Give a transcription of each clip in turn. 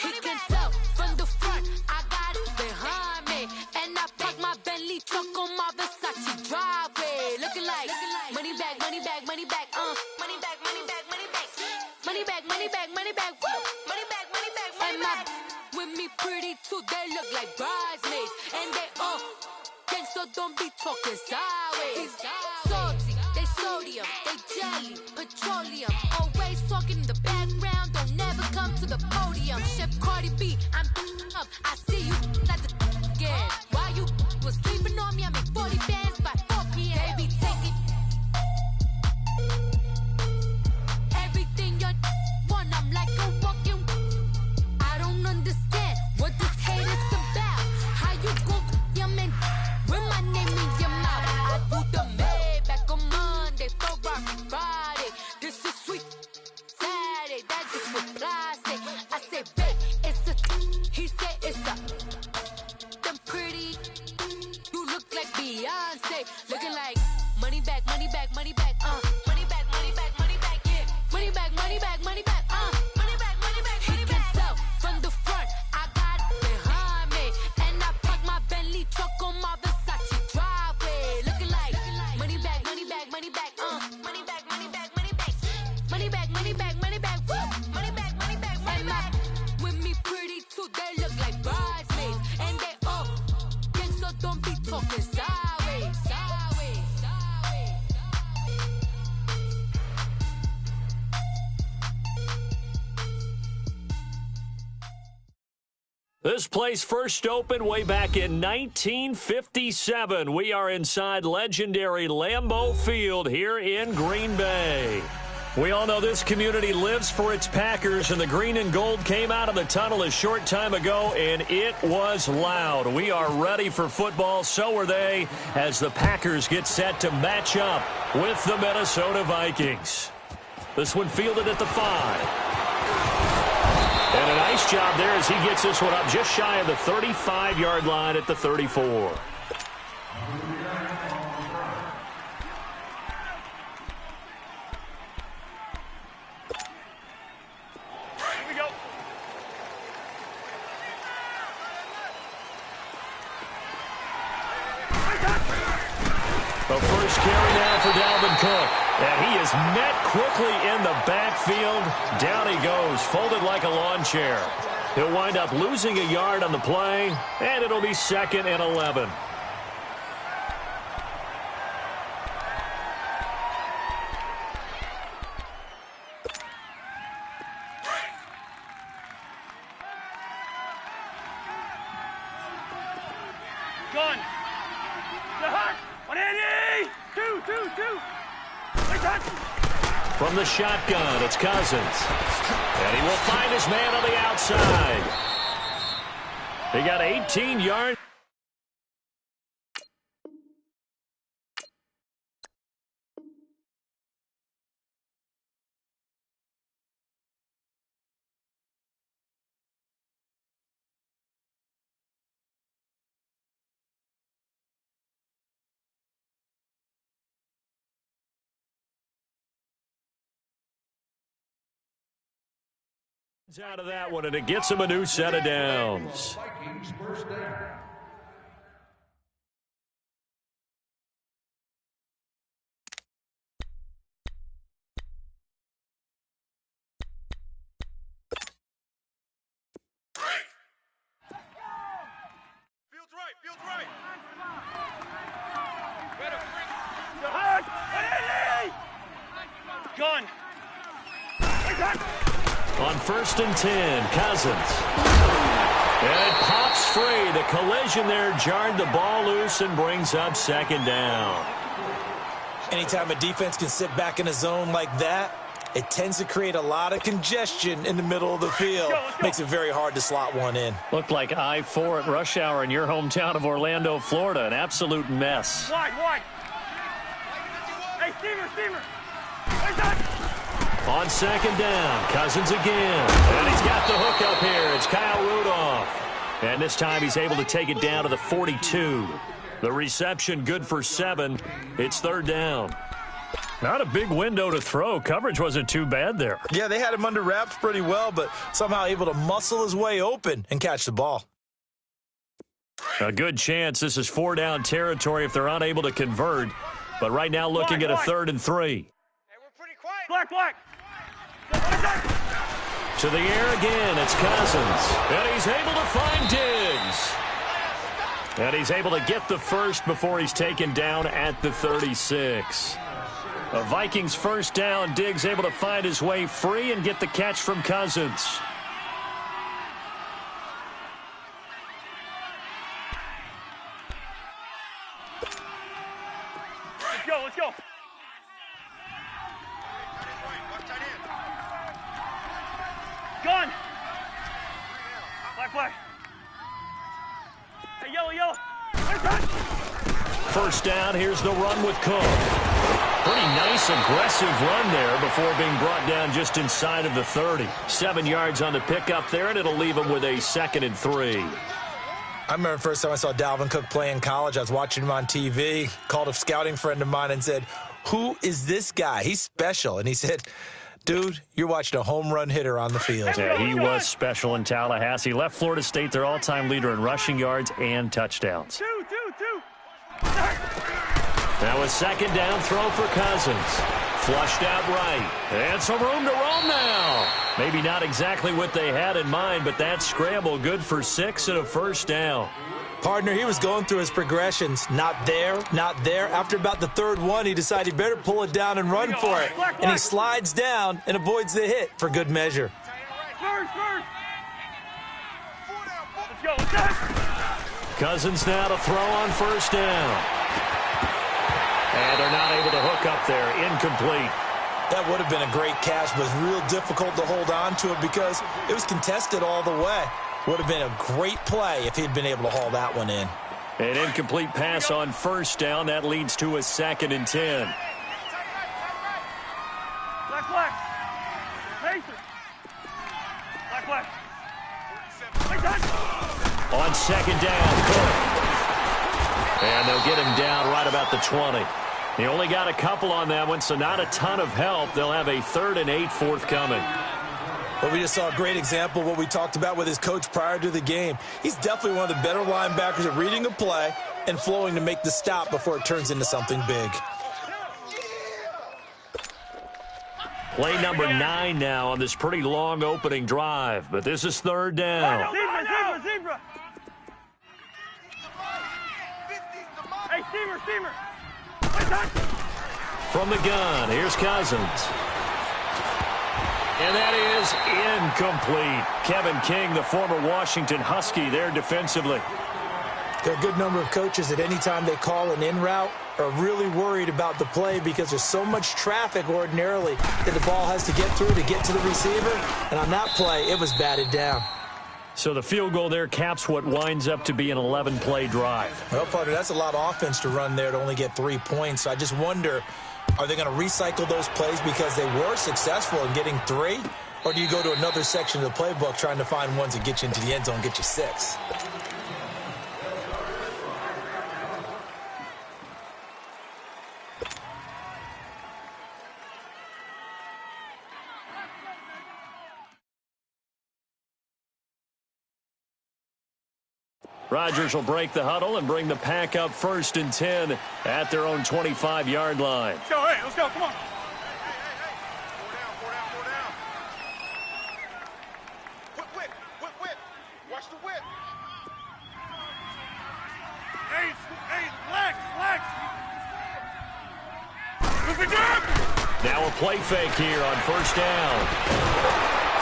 He can tell from the front, I got it behind me. And I park my Bentley truck on my Versace driveway. Looking like money back, money back, money back, money back, money back, money back. Money back, money back, money back, woo. Money back, money back, money back. With me pretty too, they look like bridesmaids. And they all gang, so don't be talking sideways. Salty, they sodium, they jelly, petroleum. Always talking in the background, don't never come to the podium. Chef Cardi B, I'm up, I see you like the again. While you was sleeping on me, I make 40 bands by 4 p.m. They be taking everything you want, I'm like a walking. I don't understand what this hate is about. How you gon' your man with my name in your mouth? I do the Maybach on Monday, Ferrari Friday. This is sweet Saturday, that just reply say. I say, babe, it's a, he say it's a. Them pretty, you look like Beyonce. Looking like money back, money back, money back, money back, money back, money back, yeah. Money back, money back, money back, money back, money back, money back. He can tell from the front, I got it behind me. And I park my Bentley truck on my Versace driveway. Looking like money back, money back, money back, money back, money back, money back. Money back, money back, money back, woo. Money back, money back, money back. With me pretty too, they look like bridesmaids. And they all gang, so don't be talking sideways. Sideways, sideways. This place first opened way back in 1957. We are inside legendary Lambeau Field here in Green Bay. We all know this community lives for its Packers, and the green and gold came out of the tunnel a short time ago, and it was loud. We are ready for football. So are they, as the Packers get set to match up with the Minnesota Vikings. This one fielded at the 5. And a nice job there as he gets this one up just shy of the 35-yard line at the 34. The first carry now for Dalvin Cook. And he is met quickly in the backfield. Down he goes, folded like a lawn chair. He'll wind up losing a yard on the play, and it'll be 2nd and 11. Gun. The hut. 180. Two. From the shotgun, it's Cousins. And he will find his man on the outside. He got 18 yards. Out of that one, and it gets him a new set of downs. Field's right. Gun. On 1st and 10, Cousins. And it pops free. The collision there jarred the ball loose and brings up 2nd down. Anytime a defense can sit back in a zone like that, it tends to create a lot of congestion in the middle of the field. Makes it very hard to slot one in. Looked like I-4 at rush hour in your hometown of Orlando, Florida. An absolute mess. Wide. Hey, Steamer. On 2nd down, Cousins again. And he's got the hook up here. It's Kyle Rudolph. And this time he's able to take it down to the 42. The reception good for 7. It's 3rd down. Not a big window to throw. Coverage wasn't too bad there. Yeah, they had him under wraps pretty well, but somehow able to muscle his way open and catch the ball. A good chance this is 4-down territory if they're unable to convert. But right now looking at a 3rd and 3. Hey, we're pretty quiet. Black. To the air again, it's Cousins. And he's able to find Diggs. And he's able to get the first before he's taken down at the 36. A Vikings first down. Diggs able to find his way free and get the catch from Cousins. Let's go. Gun. Black. Hey, yellow. First down, here's the run with Cook. Pretty nice, aggressive run there before being brought down just inside of the 30. 7 yards on the pickup there, and it'll leave him with a 2nd and 3. I remember the first time I saw Dalvin Cook play in college. I was watching him on TV, called a scouting friend of mine and said, "Who is this guy? He's special." And he said, "Dude, you're watching a home run hitter on the field." Yeah, he was special in Tallahassee. Left Florida State their all-time leader in rushing yards and touchdowns. Two. Now a 2nd down throw for Cousins. Flushed out right. And some room to roam now. Maybe not exactly what they had in mind, but that scramble good for 6 and a first down. Partner, he was going through his progressions. Not there. After about the 3rd one, he decided he better pull it down and run for it. And he slides down and avoids the hit for good measure. First. Let's go. Cousins now to throw on first down. And they're not able to hook up there. Incomplete. That would have been a great catch, but it was real difficult to hold on to it because it was contested all the way. Would have been a great play if he'd been able to haul that one in. An incomplete pass on first down. That leads to a 2nd and 10. Black. Mason. Black. On 2nd down, Cook. And they'll get him down right about the 20. He only got a couple on that one, so not a ton of help. They'll have a 3rd and 8 forthcoming. But we just saw a great example of what we talked about with his coach prior to the game. He's definitely one of the better linebackers at reading a play and flowing to make the stop before it turns into something big. Play number 9 now on this pretty long opening drive, but this is 3rd down. Zebra. Hey, steamer. From the gun, here's Cousins. And that is incomplete. Kevin King, the former Washington Husky, there defensively. There are a good number of coaches that any time they call an in route are really worried about the play because there's so much traffic ordinarily that the ball has to get through to get to the receiver. And on that play, it was batted down. So the field goal there caps what winds up to be an 11-play drive. Well, partner, that's a lot of offense to run there to only get 3 points. So I just wonder, are they going to recycle those plays because they were successful in getting 3? Or do you go to another section of the playbook trying to find ones that get you into the end zone and get you 6? Rodgers will break the huddle and bring the pack up 1st and 10 at their own 25-yard line. Let's go, let's go, come on. Whip. Watch the whip. Hey, flex. Now a play fake here on first down.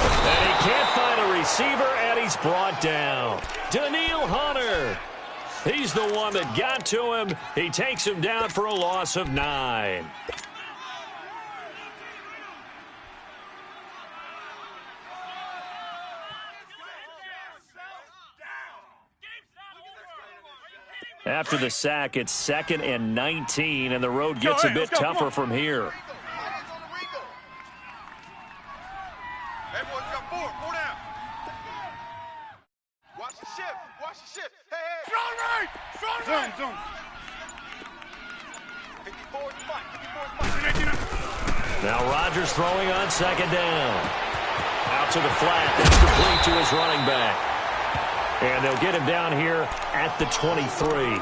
And he can't find a receiver, and he's brought down. Daniil Hunter. He's the one that got to him. He takes him down for a loss of 9. After the sack, it's 2nd and 19, and the road gets a bit tougher from here. Everyone's got 4 down. Watch the shift. Hey. Strong right. Zone. 54 is mine. 54 is mine. Now Rodgers throwing on second down. Out to the flat. That's complete to his running back. And they'll get him down here at the 23.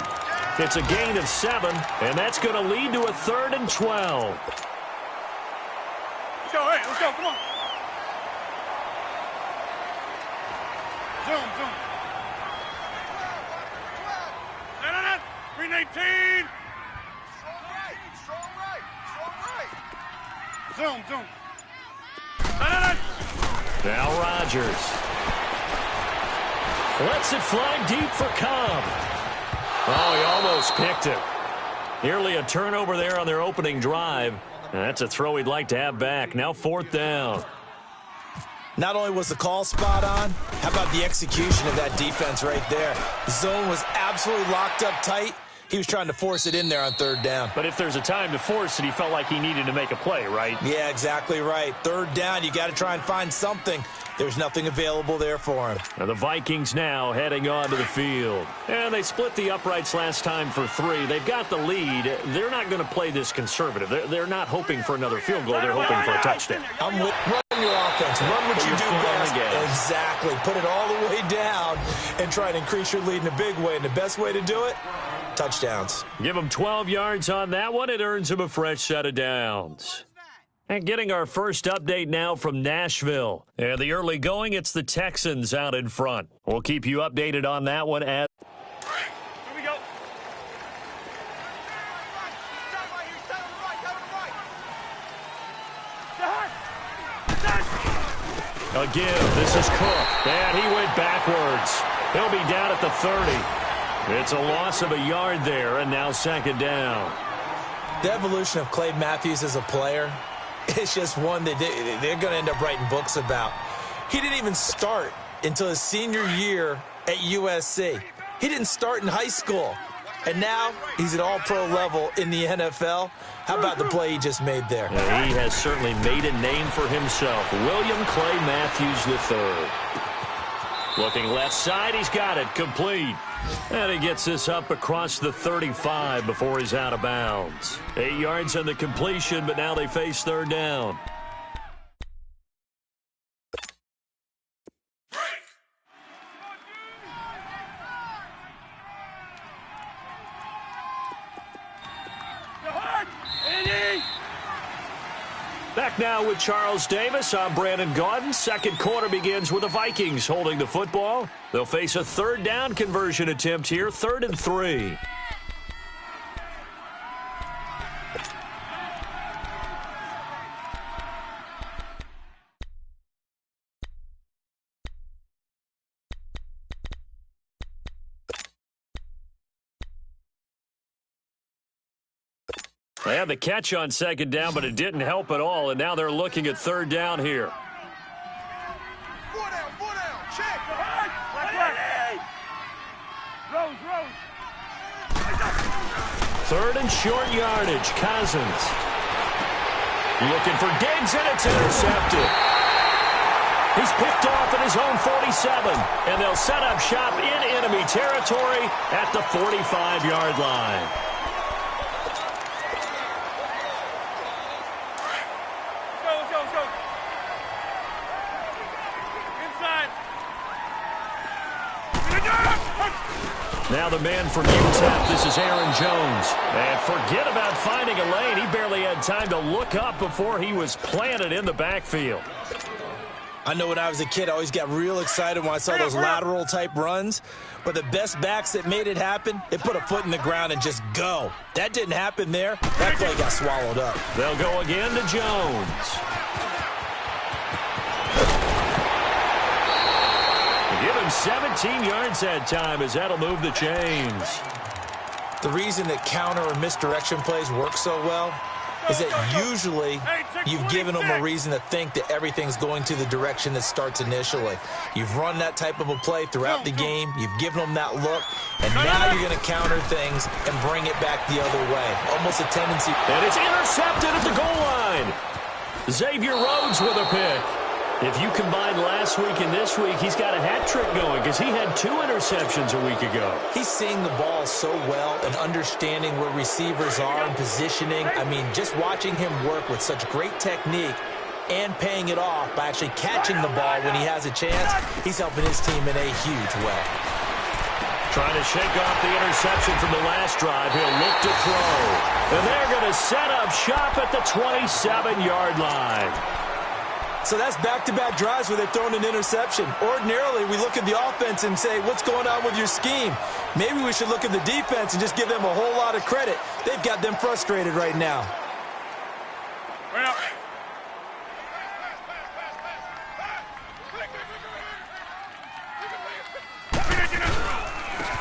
It's a gain of 7, and that's going to lead to a 3rd and 12. Let's go, hey, let's go, come on. Zoom, zoom. No. Green 18. Strong right, strong right, strong right. Zoom, zoom. No. Now Rodgers lets it fly deep for Cobb. Oh, he almost picked it. Nearly a turnover there on their opening drive. That's a throw he'd like to have back. Now 4th down. Not only was the call spot on, how about the execution of that defense right there? The zone was absolutely locked up tight. He was trying to force it in there on 3rd down. But if there's a time to force it, he felt like he needed to make a play, right? Yeah, exactly right. 3rd down, you got to try and find something. There's nothing available there for him. And the Vikings now heading onto the field. And they split the uprights last time for 3. They've got the lead. They're not going to play this conservative. They're not hoping for another field goal. They're hoping for a touchdown. Run your offense. Run what you do best. Exactly. Put it all the way down and try and increase your lead in a big way. And the best way to do it, touchdowns. Give him 12 yards on that one. It earns him a fresh set of downs. And getting our first update now from Nashville. And the early going, it's the Texans out in front. We'll keep you updated on that one. Here we go. Again, this is Cook. And he went backwards. He'll be down at the 30. It's a loss of a yard there, and now 2nd down. The evolution of Clay Matthews as a player, it's just one that they're going to end up writing books about. He didn't even start until his senior year at USC. He didn't start in high school. And now he's at all-pro level in the NFL. How about the play he just made there? Yeah, he has certainly made a name for himself. William Clay Matthews III. Looking left side, he's got it, complete. And he gets this up across the 35 before he's out of bounds. 8 yards on the completion, but now they face 3rd down. Back now with Charles Davis. I'm Brandon Gaudin. Second quarter begins with the Vikings holding the football. They'll face a 3rd down conversion attempt here, 3rd and 3. They had the catch on 2nd down, but it didn't help at all, and now they're looking at 3rd down here. 4 down, check. Rose. 3rd and short yardage, Cousins. Looking for Diggs, and it's intercepted. He's picked off at his own 47, and they'll set up shop in enemy territory at the 45-yard line. Let's go. Inside. Now the man from UTEP, this is Aaron Jones. And forget about finding a lane. He barely had time to look up before he was planted in the backfield. I know when I was a kid, I always got real excited when I saw those lateral-type runs. But the best backs that made it happen, they put a foot in the ground and just go. That didn't happen there. That play got swallowed up. They'll go again to Jones. Give him 17 yards that time as that'll move the chains. The reason that counter or misdirection plays work so well is that usually you've given them a reason to think that everything's going to the direction that starts initially. You've run that type of a play throughout the game. You've given them that look. And now you're going to counter things and bring it back the other way. Almost a tendency. And it's intercepted at the goal line. Xavier Rhodes with a pick. If you combine last week and this week, he's got a hat trick going because he had 2 interceptions a week ago. He's seeing the ball so well and understanding where receivers are and positioning. I mean, just watching him work with such great technique and paying it off by actually catching the ball when he has a chance, he's helping his team in a huge way. Trying to shake off the interception from the last drive. He'll look to throw. And they're going to set up shop at the 27-yard line. So that's back-to-back drives where they've thrown an interception. Ordinarily, we look at the offense and say, what's going on with your scheme? Maybe we should look at the defense and just give them a whole lot of credit. They've got them frustrated right now. Well.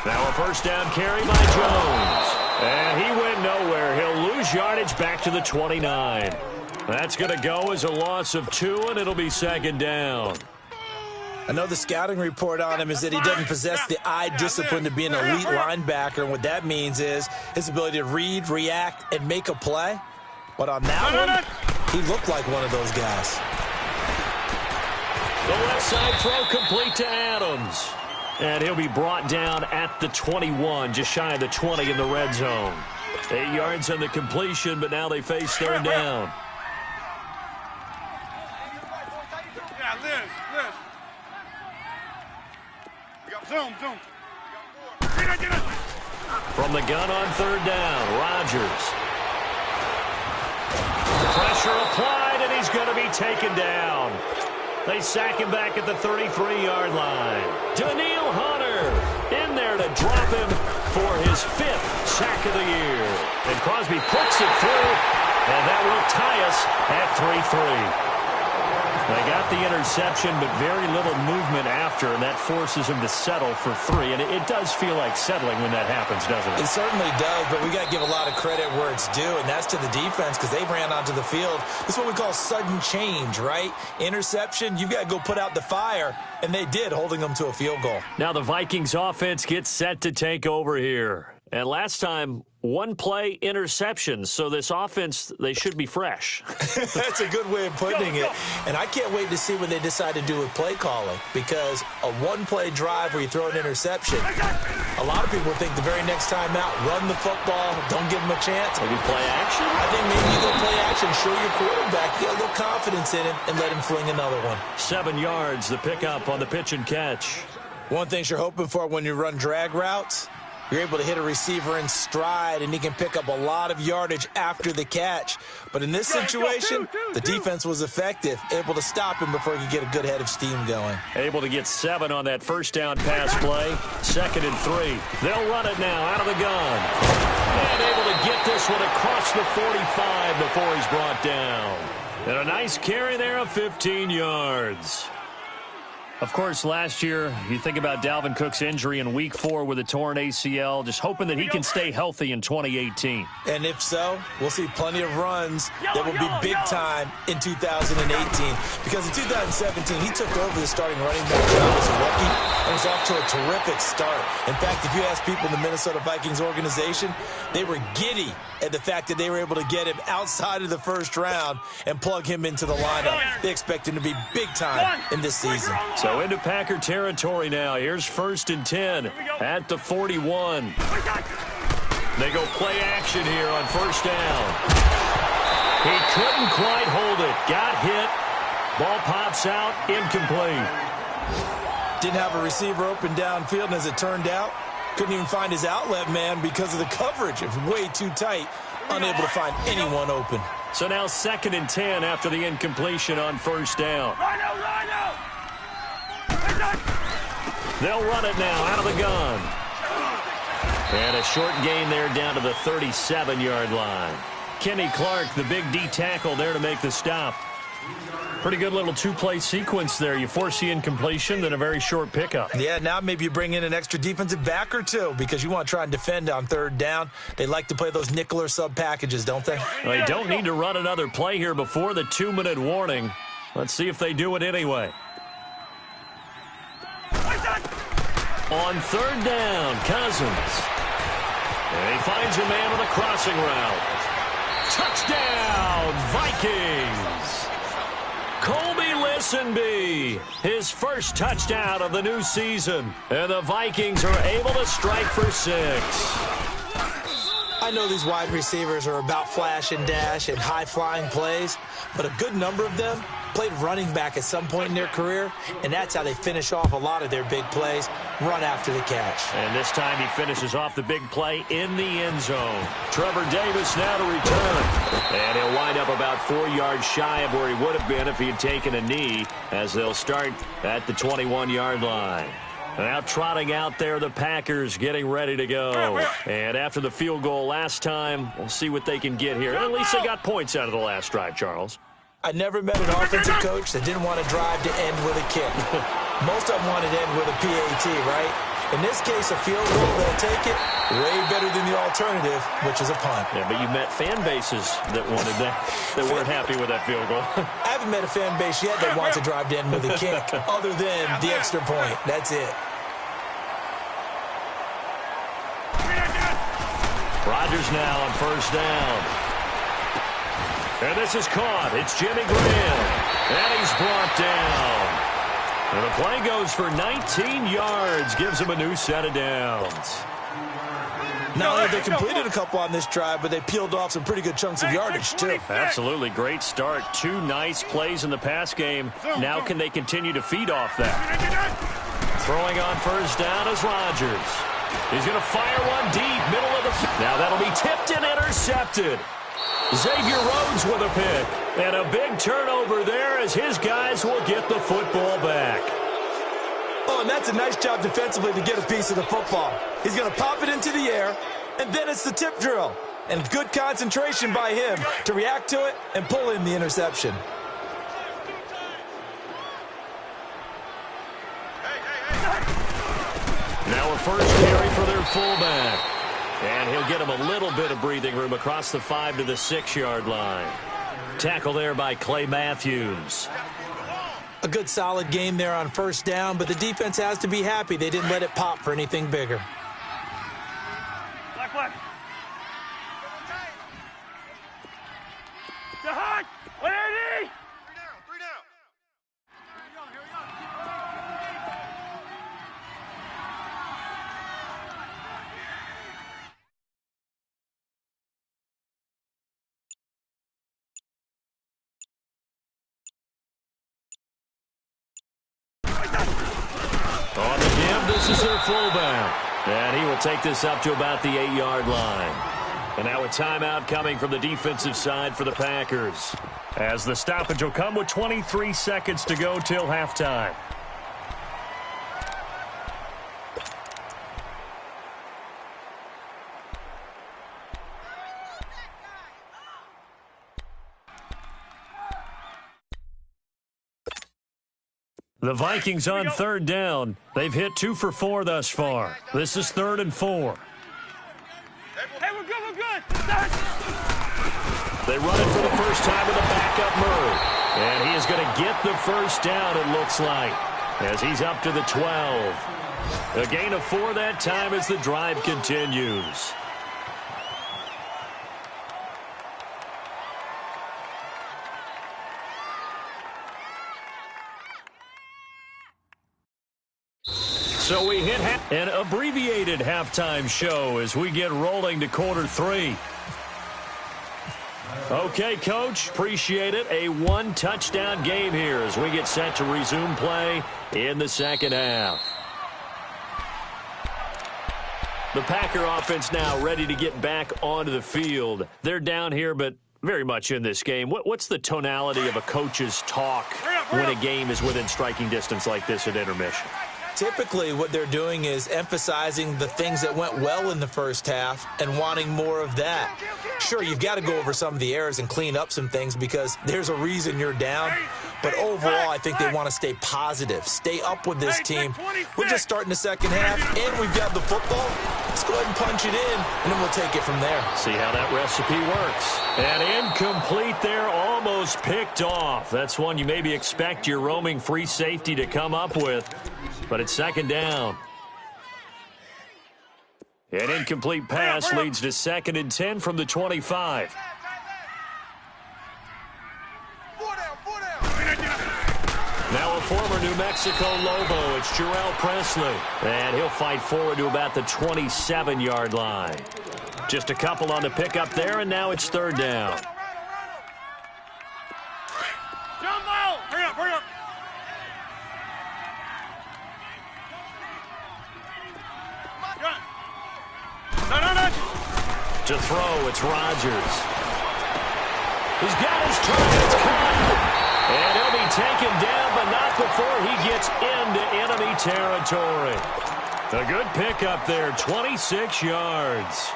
Now a first down carry by Jones. And he went nowhere. He'll lose yardage back to the 29. That's going to go as a loss of 2, and it'll be second down. I know the scouting report on him is that he doesn't possess the eye discipline to be an elite linebacker, and what that means is his ability to read, react, and make a play. But on that one, he looked like one of those guys. The left side throw complete to Adams. And he'll be brought down at the 21, just shy of the 20 in the red zone. 8 yards on the completion, but now they face third down. Zoom. From the gun on third down, Rodgers. Pressure applied, and he's going to be taken down. They sack him back at the 33-yard line. Daniil Hunter in there to drop him for his 5th sack of the year. And Crosby puts it through, and that will tie us at 3-3. They got the interception, but very little movement after, and that forces him to settle for 3. And it does feel like settling when that happens, doesn't it? It certainly does, but we got to give a lot of credit where it's due, and that's to the defense because they ran onto the field. This is what we call sudden change, right? Interception, you've got to go put out the fire, and they did, holding them to a field goal. Now the Vikings offense gets set to take over here. And last time, 1-play interception, so this offense, they should be fresh. That's a good way of putting it. And I can't wait to see what they decide to do with play calling, because a 1-play drive where you throw an interception, a lot of people think the very next time out, run the football, don't give them a chance. Maybe play action? I think maybe you go play action, show your quarterback, get a little confidence in him, and let him fling another one. 7 yards, the pickup on the pitch and catch. One thing you're hoping for when you run drag routes, you're able to hit a receiver in stride, and he can pick up a lot of yardage after the catch. But in this situation, the defense was effective, able to stop him before he could get a good head of steam going. Able to get 7 on that first down pass play. 2nd and 3. They'll run it now out of the gun. And able to get this one across the 45 before he's brought down. And a nice carry there of 15 yards. Of course, last year, you think about Dalvin Cook's injury in Week 4 with a torn ACL, just hoping that he can stay healthy in 2018. And if so, we'll see plenty of runs that will be big time in 2018. Because in 2017, he took over the starting running back job as a rookie and was off to a terrific start. In fact, if you ask people in the Minnesota Vikings organization, they were giddy at the fact that they were able to get him outside of the first round and plug him into the lineup. They expect him to be big time in this season. So into Packer territory now. Here's 1st and 10 at the 41. They go play action here on first down. He couldn't quite hold it. Got hit. Ball pops out. Incomplete. Didn't have a receiver open downfield, and as it turned out, couldn't even find his outlet man because of the coverage. It was way too tight. Unable to find anyone open. So now 2nd and 10 after the incompletion on first down. They'll run it now out of the gun. And a short gain there down to the 37-yard line. Kenny Clark, the big D tackle there to make the stop. Pretty good little 2-play sequence there. You force the incompletion, then a very short pickup. Yeah, now maybe you bring in an extra defensive back or two because you want to try and defend on third down. They like to play those nickel or sub packages, don't they? They don't need to run another play here before the 2-minute warning. Let's see if they do it anyway. On third down, Cousins. And he finds a man with a crossing route. Touchdown, Vikings! Colby Listenby, his first touchdown of the new season. And the Vikings are able to strike for 6. I know these wide receivers are about flash and dash and high-flying plays, but a good number of them played running back at some point in their career, and that's how they finish off a lot of their big plays, run after the catch. And this time he finishes off the big play in the end zone. Trevor Davis now to return. And he'll wind up about 4 yards shy of where he would have been if he had taken a knee, as they'll start at the 21-yard line. Now trotting out there, the Packers getting ready to go. And after the field goal last time, we'll see what they can get here. At least they got points out of the last drive, Charles. I never met an offensive coach that didn't want to drive to end with a kick. Most of them wanted to end with a PAT, right? In this case, a field goal, they'll take it. Way better than the alternative, which is a punt. Yeah, but you met fan bases that wanted that, that weren't happy with that field goal. I haven't met a fan base yet that wants to drive to end with a kick, other than the extra point. That's it. Rodgers now on first down. And this is caught. It's Jimmy Graham. And he's brought down. And the play goes for 19 yards. Gives him a new set of downs. Not only they completed a couple on this drive, but they peeled off some pretty good chunks of yardage, too. Absolutely. Great start. 2 nice plays in the pass game. Now can they continue to feed off that? Throwing on first down is Rodgers. He's going to fire one deep, middle of the field. Now that'll be tipped and intercepted. Xavier Rhodes with a pick. And a big turnover there as his guys will get the football back. Oh, and that's a nice job defensively to get a piece of the football. He's going to pop it into the air, and then it's the tip drill. And good concentration by him to react to it and pull in the interception. Now a first carry for their fullback. And he'll get him a little bit of breathing room across the 5 to the 6-yard line. Tackle there by Clay Matthews. A good solid game there on first down, but the defense has to be happy they didn't let it pop for anything bigger. Black. To hot. Ready? 3 down. Here we go. On the give, this is their fullback. And he will take this up to about the 8-yard line. And now a timeout coming from the defensive side for the Packers, as the stoppage will come with 23 seconds to go till halftime. The Vikings on third down. They've hit 2 for 4 thus far. This is 3rd and 4. Hey, we're good. They run it for the first time with a backup Murray. And he is going to get the first down, it looks like, as he's up to the 12. A gain of 4 that time as the drive continues. So we hit an abbreviated halftime show as we get rolling to quarter 3. Okay, Coach, appreciate it. A 1-touchdown game here as we get set to resume play in the second half. The Packer offense now ready to get back onto the field. They're down here, but very much in this game. What's the tonality of a coach's talk when a game is within striking distance like this at intermission? Typically, what they're doing is emphasizing the things that went well in the first half and wanting more of that. Sure, you've got to go over some of the errors and clean up some things because there's a reason you're down. But overall, I think they want to stay positive, stay up with this team. We're just starting the second half, and we've got the football. Let's go ahead and punch it in, and then we'll take it from there. See how that recipe works. And incomplete there, almost picked off. That's one you maybe expect your roaming free safety to come up with. But it's second down. An incomplete pass leads to 2nd and 10 from the 25. former New Mexico Lobo. It's Jarrell Presley. And he'll fight forward to about the 27-yard line. Just a couple on the pickup there, and now it's third down. Jump ball! Hurry up, hurry up! No. To throw, it's Rodgers. He's got his target. It's caught. And he'll be taken down, but not before he gets into enemy territory. A good pickup there, 26 yards.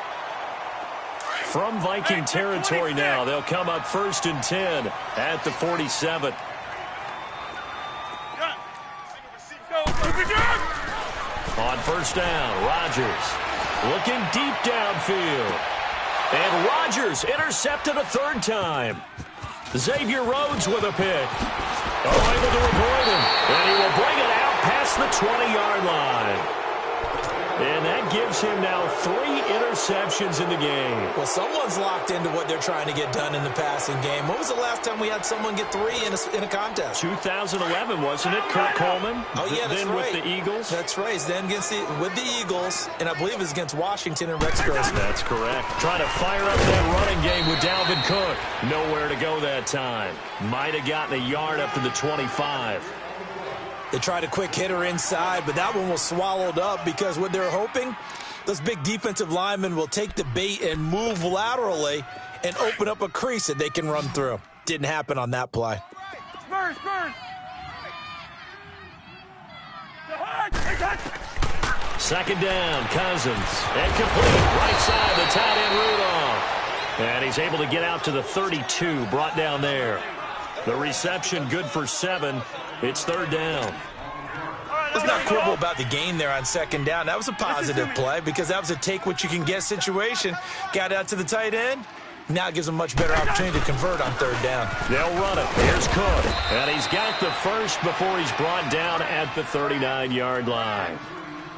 From Viking territory now, they'll come up 1st and 10 at the 47. On first down, Rodgers looking deep downfield. And Rodgers intercepted a third time. Xavier Rhodes with a pick. Able to avoid him. And he will bring it out past the 20-yard line. And that gives him now 3 interceptions in the game. Well, someone's locked into what they're trying to get done in the passing game. When was the last time we had someone get 3 in a contest? 2011, wasn't it? Kurt Coleman? Oh, yeah, that's then right. With the Eagles? That's right. Then with the Eagles, and I believe it was against Washington and Rex Grossman. That's correct. Trying to fire up that running game with Dalvin Cook. Nowhere to go that time. Might have gotten a yard up to the 25. They tried a quick hitter inside, but that one was swallowed up because what they're hoping, those big defensive linemen will take the bait and move laterally and open up a crease that they can run through. Didn't happen on that play. Spurs! Second down, Cousins. And complete. Right side, the tight end Rudolph. And he's able to get out to the 32, brought down there. The reception good for 7. It's third down. Let's not quibble about the gain there on second down. That was a positive play because that was a take-what-you-can-get situation. Got out to the tight end. Now it gives them a much better opportunity to convert on third down. They'll run it. Here's Cook. And he's got the first before he's brought down at the 39-yard line.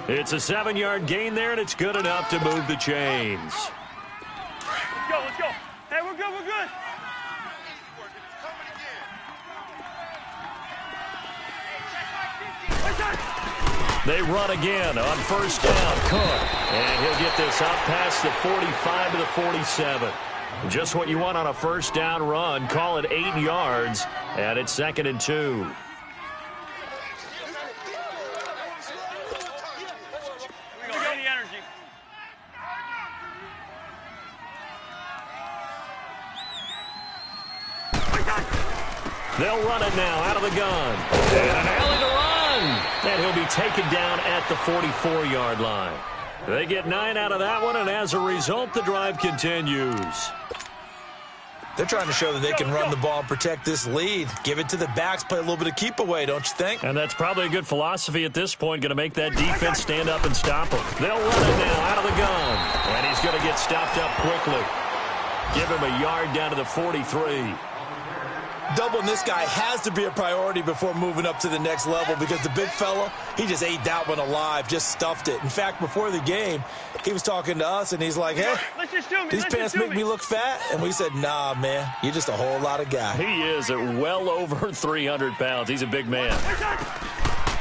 It's a 7-yard gain there, and it's good enough to move the chains. Let's go. Hey, we're good. They run again on first down. Cook. And he'll get this up past the 45 to the 47. Just what you want on a first down run. Call it 8 yards. And it's 2nd and 2. They'll run it now out of the gun. And an alley to run. And he'll be taken down at the 44-yard line. They get 9 out of that one, and as a result, the drive continues. They're trying to show that they can run the ball and protect this lead. Give it to the backs, play a little bit of keep away, don't you think? And that's probably a good philosophy at this point, going to make that defense stand up and stop him. They'll run it now out of the gun. And he's going to get stopped up quickly. Give him a yard down to the 43. Doubling this guy has to be a priority before moving up to the next level because the big fella, he just ate that one alive, just stuffed it. In fact, before the game, he was talking to us, and he's like, hey, these pants make me look fat? And we said, nah, man, you're just a whole lot of guy. He is at well over 300 pounds. He's a big man.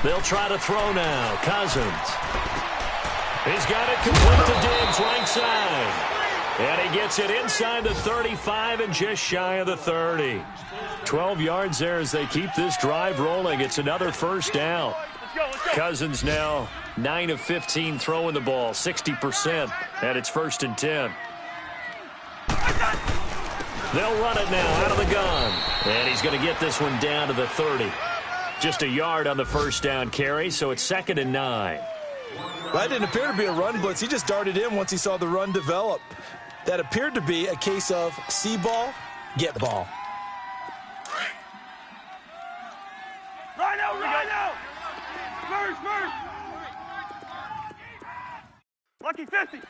They'll try to throw now. Cousins. He's got it complete to Diggs, right side. And he gets it inside the 35 and just shy of the 30. 12 yards there as they keep this drive rolling. It's another first down. Let's go. Cousins now 9 of 15 throwing the ball, 60%, and it's 1st and 10. They'll run it now out of the gun. And he's going to get this one down to the 30. Just a yard on the first down carry, so it's 2nd and 9. That didn't appear to be a run blitz. He just darted in once he saw the run develop. That appeared to be a case of see ball, get ball. Right now! Spurs! Lucky 50! You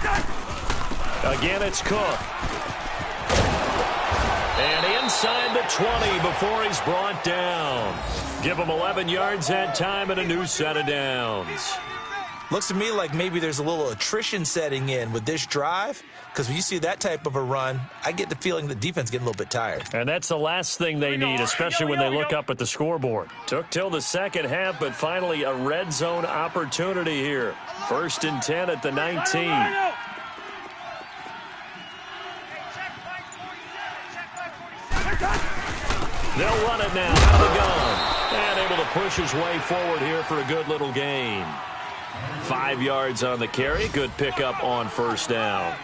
got 4. Again, it's Cook. And inside the 20 before he's brought down. Give him 11 yards that time and a new set of downs. Looks to me like maybe there's a little attrition setting in with this drive, because when you see that type of a run, I get the feeling the defense getting a little bit tired. And that's the last thing they need, especially when they look up at the scoreboard. Took till the second half, but finally a red zone opportunity here. 1st and 10 at the 19. They'll run it now out of the gun. And able to push his way forward here for a good little gain. 5 yards on the carry. Good pickup on 1st down.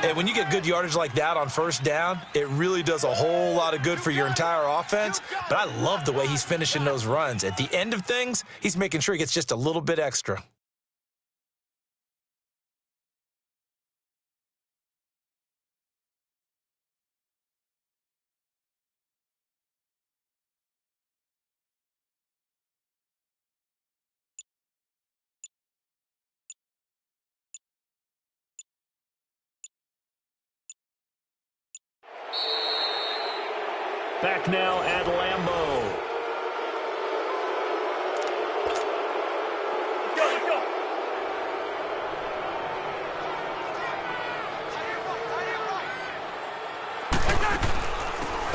And when you get good yardage like that on 1st down, it really does a whole lot of good for your entire offense. But I love the way he's finishing those runs. At the end of things, he's making sure he gets just a little bit extra. Back now at Lambeau. Let's go.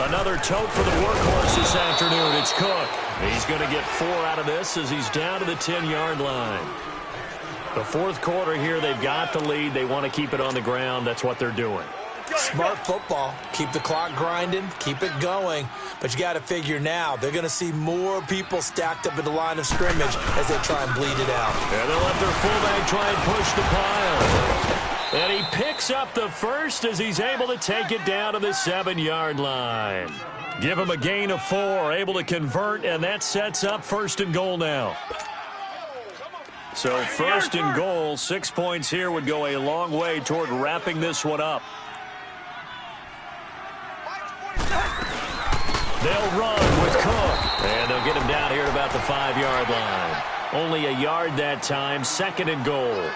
Another tote for the workhorse this afternoon. It's Cook. He's going to get 4 out of this as he's down to the 10-yard line. The 4th quarter here, they've got the lead. They want to keep it on the ground. That's what they're doing. Smart football. Keep the clock grinding. Keep it going. But you got to figure now, they're going to see more people stacked up at the line of scrimmage as they try and bleed it out. And they'll let their fullback try and push the pile. And he picks up the first as he's able to take it down to the 7-yard line. Give him a gain of 4, able to convert, and that sets up 1st and goal now. So 1st and goal, 6 points here would go a long way toward wrapping this one up. They'll run with Cook, and they'll get him down here at about the 5-yard line. Only a yard that time, 2nd and goal.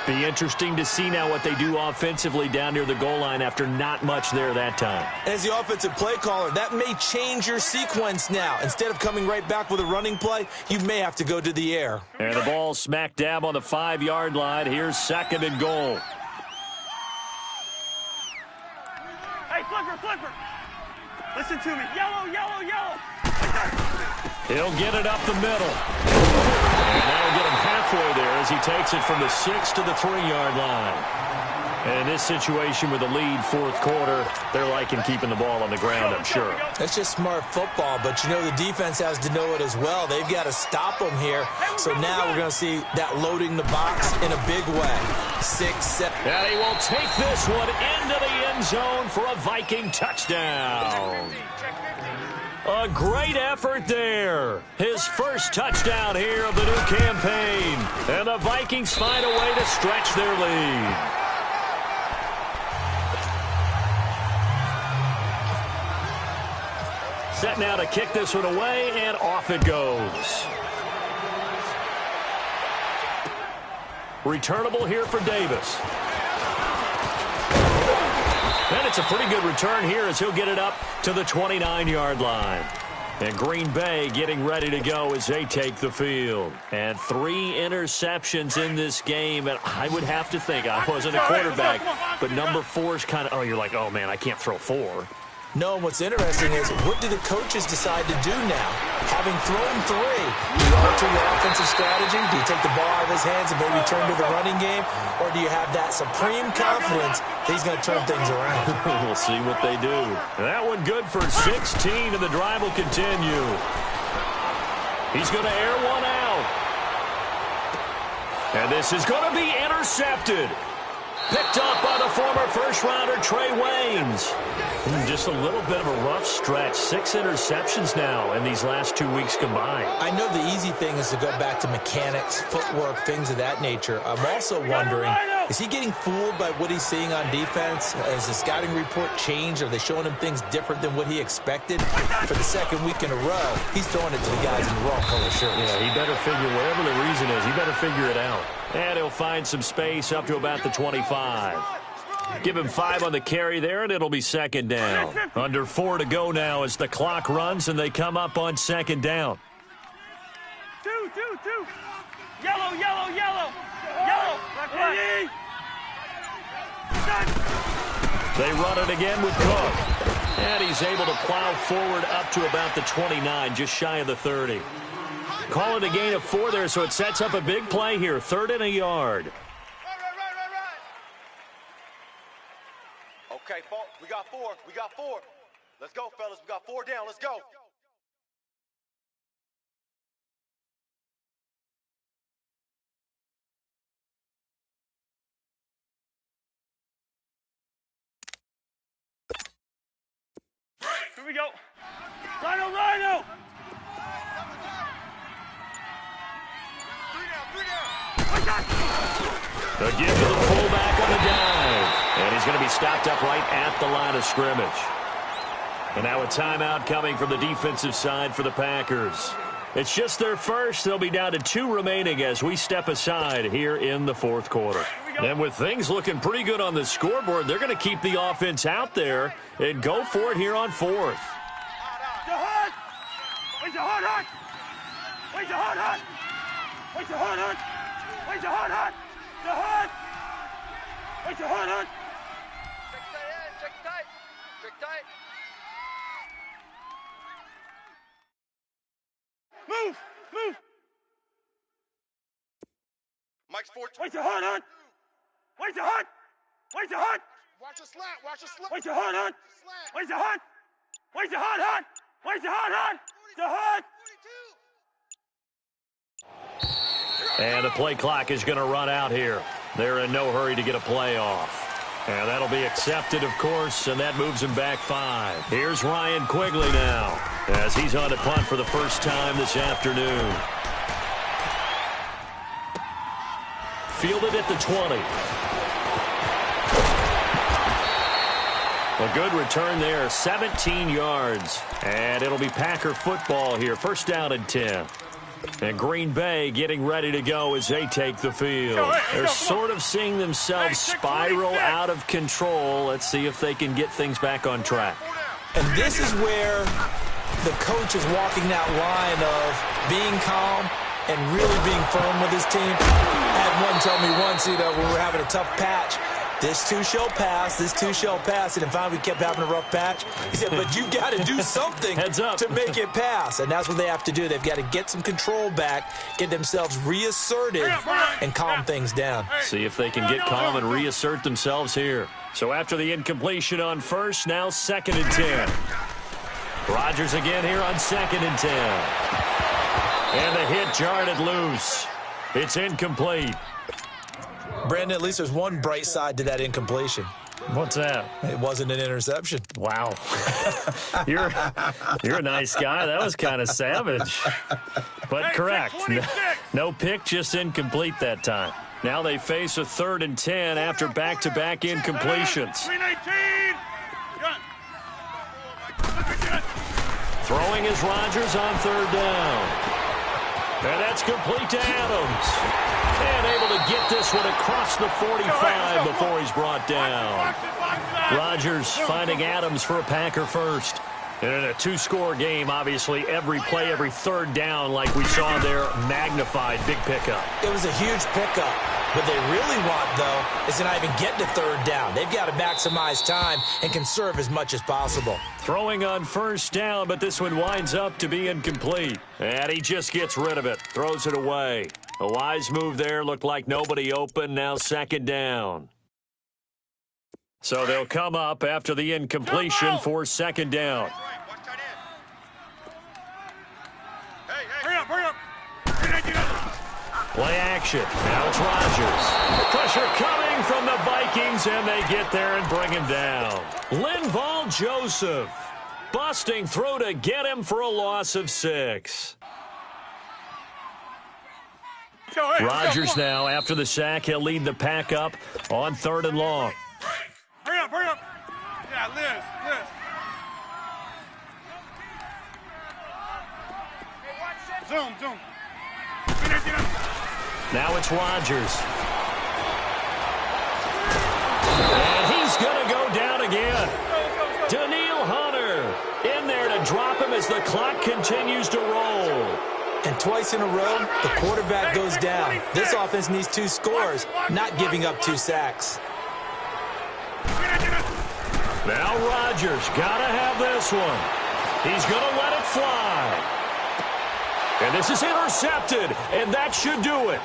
Be interesting to see now what they do offensively down near the goal line after not much there that time. As the offensive play caller, that may change your sequence now. Instead of coming right back with a running play, you may have to go to the air. And the ball smack dab on the 5-yard line. Here's 2nd and goal. Hey, flipper. Listen to me. Yellow. He'll get it up the middle. And that'll get him halfway there as he takes it from the 6 to the 3-yard line. And in this situation with the lead 4th quarter, they're liking keeping the ball on the ground, I'm sure. That's just smart football, but you know the defense has to know it as well. They've got to stop them here. So now we're going to see that loading the box in a big way. 6, 7. And he will take this one into the end zone for a Viking touchdown. A great effort there. His first touchdown here of the new campaign. And the Vikings find a way to stretch their lead. Set now to kick this one away, and off it goes. Returnable here for Davis. And it's a pretty good return here as he'll get it up to the 29-yard line. And Green Bay getting ready to go as they take the field. And 3 interceptions in this game. And I would have to think, I wasn't a quarterback, but number 4 is kind of, you're like, oh, man, I can't throw 4. No, and what's interesting is, what do the coaches decide to do now? Having thrown 3, do you alter your offensive strategy? Do you take the ball out of his hands and maybe turn to the running game? Or do you have that supreme confidence that he's going to turn things around? We'll see what they do. That one good for 16, and the drive will continue. He's going to air one out. And this is going to be intercepted. Picked up by the former first-rounder Trey Waynes. Just a little bit of a rough stretch. 6 interceptions now in these last 2 weeks combined. I know the easy thing is to go back to mechanics, footwork, things of that nature. I'm also wondering, is he getting fooled by what he's seeing on defense? Has the scouting report changed? Are they showing him things different than what he expected? For the 2nd week in a row, he's throwing it to the guys in the wrong color shirts. Yeah, he better figure, whatever the reason is, he better figure it out. And he'll find some space up to about the 25. Give him 5 on the carry there, and it'll be 2nd down. Under 4 to go now as the clock runs, and they come up on 2nd down. Two. Yellow, yellow, yellow. Yellow. Left. They run it again with Cook. And he's able to plow forward up to about the 29, just shy of the 30. Call it a gain of 4 there, so it sets up a big play here. 3rd and a yard. Right. Okay, we got 4. We got 4. Let's go, fellas. We got 4 down. Let's go. Here we go. Rhino. 3 down. The give to the fullback on the dive. And he's going to be stopped up right at the line of scrimmage. And now a timeout coming from the defensive side for the Packers. It's just their first. They'll be down to 2 remaining as we step aside here in the 4th quarter. And with things looking pretty good on the scoreboard, they're going to keep the offense out there and go for it here on 4th. Where's the hot? Where's the hot? Where's the hot? Where's the hot? The hot. Where's the hot? Check tight. Move. Mike's 4. Where's the hot? Where's the hot? Where's the hot? Watch the slat. Where's the hot? Where's the hot? Where's the hot? Where's the hot? The hot. And the play clock is going to run out here. They're in no hurry to get a play off. And that'll be accepted, of course, and that moves him back 5. Here's Ryan Quigley now as he's on to punt for the first time this afternoon. Fielded at the 20. A good return there, 17 yards. And it'll be Packer football here, 1st down and 10. And Green Bay getting ready to go as they take the field. They're sort of seeing themselves spiral out of control. Let's see if they can get things back on track. And this is where the coach is walking that line of being calm and really being firm with his team. I had one tell me once, when we were having a tough patch, this too shall pass, this too shall pass. And finally we kept having a rough patch. He said, but you got to do something to make it pass. And that's what they have to do. They've got to get some control back, get themselves reasserted, and calm things down. See if they can get calm and reassert themselves here. So after the incompletion on 1st, now 2nd and 10. Rodgers again here on 2nd and 10. And the hit jarred it loose. It's incomplete. Brandon, at least there's one bright side to that incompletion. What's that? It wasn't an interception. Wow. You're a nice guy. That was kind of savage. But correct. No pick, just incomplete that time. Now they face a 3rd and 10 after back-to-back incompletions. 319. Throwing is Rodgers on 3rd down. And that's complete to Adams. And able to get this one across the 45 before he's brought down. Rodgers finding Adams for a Packer first. And in a 2-score game, obviously, every play, every 3rd down, like we saw there, magnified, big pickup. It was a huge pickup. What they really want, though, is to not even get to 3rd down. They've got to maximize time and conserve as much as possible. Throwing on 1st down, but this one winds up to be incomplete. And he just gets rid of it, throws it away. A wise move there, looked like nobody open, now 2nd down. So they'll come up after the incompletion for 2nd down. Hurry up. Play action. Now it's Rodgers. Pressure coming from the Vikings, and they get there and bring him down. Linval Joseph busting through to get him for a loss of 6. Rodgers now, after the sack, he'll lead the Pack up on 3rd and long. Hurry up. Yeah, Liz. Zoom. Now it's Rodgers. And he's going to go down again. Daniil Hunter in there to drop him as the clock continues to roll. And twice in a row, the quarterback goes down. This offense needs 2 scores, not giving up 2 sacks. Now Rodgers got to have this one. He's going to let it fly. And this is intercepted, and that should do it.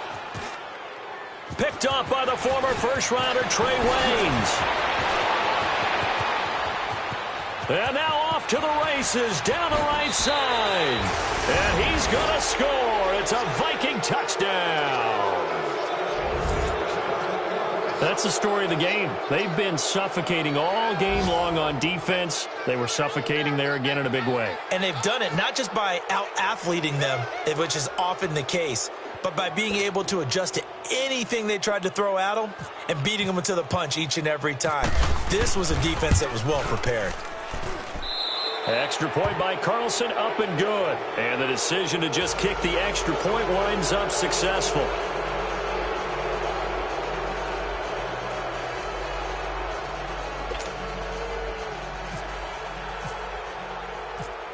Picked off by the former first-rounder Trey Waynes. And now off to the races, down the right side. And he's going to score. It's a Viking touchdown. That's the story of the game. They've been suffocating all game long on defense. They were suffocating there again in a big way. And they've done it not just by out-athleting them, which is often the case, but by being able to adjust to anything they tried to throw at them and beating them to the punch each and every time. This was a defense that was well prepared. Extra point by Carlson, up and good. And the decision to just kick the extra point winds up successful.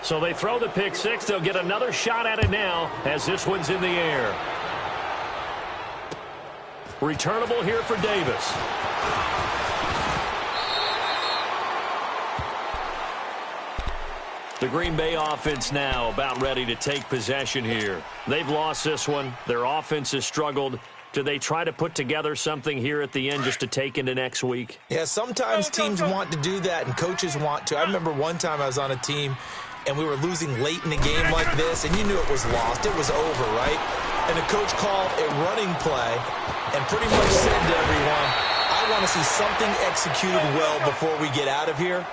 So they throw the pick six. They'll get another shot at it now as this one's in the air. Returnable here for Davis. The Green Bay offense now about ready to take possession here. They've lost this one. Their offense has struggled. Do they try to put together something here at the end just to take into next week? Yeah, sometimes teams want to do that and coaches want to. I remember one time I was on a team and we were losing late in the game like this, and you knew it was lost. It was over, right? And the coach called a running play and pretty much said to everyone, I want to see something executed well before we get out of here.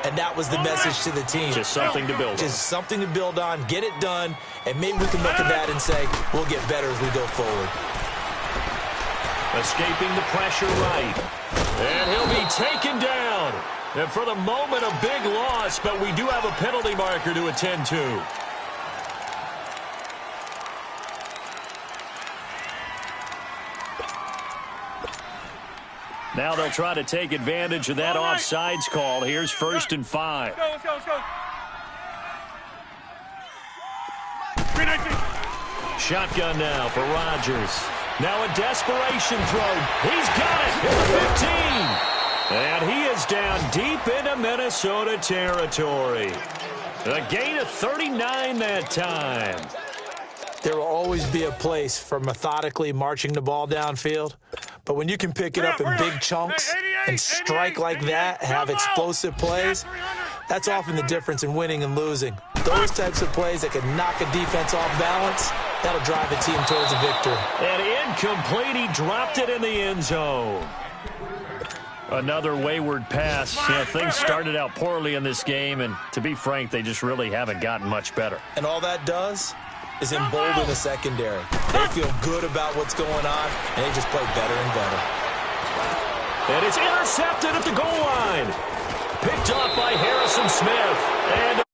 And that was the message to the team. Just something to build on. Just something to build on, get it done, and maybe we can look at that and say, we'll get better as we go forward. Escaping the pressure right. And he'll be taken down. And for the moment, a big loss, but we do have a penalty marker to attend to. Now they'll try to take advantage of that offsides call. Here's 1st and 5. Let's go. Shotgun now for Rodgers. Now a desperation throw. He's got it at the 15. And he is down deep into Minnesota territory. A gain of 39 that time. There will always be a place for methodically marching the ball downfield. But when you can pick it up in big chunks and strike like that, have explosive plays, that's often the difference in winning and losing. Those types of plays that can knock a defense off balance, that'll drive a team towards a victory. And incomplete, he dropped it in the end zone. Another wayward pass. You know, things started out poorly in this game, and to be frank, they just really haven't gotten much better. And all that does is embolden the secondary. They feel good about what's going on, and they just play better and better. And it's intercepted at the goal line. Picked off by Harrison Smith. And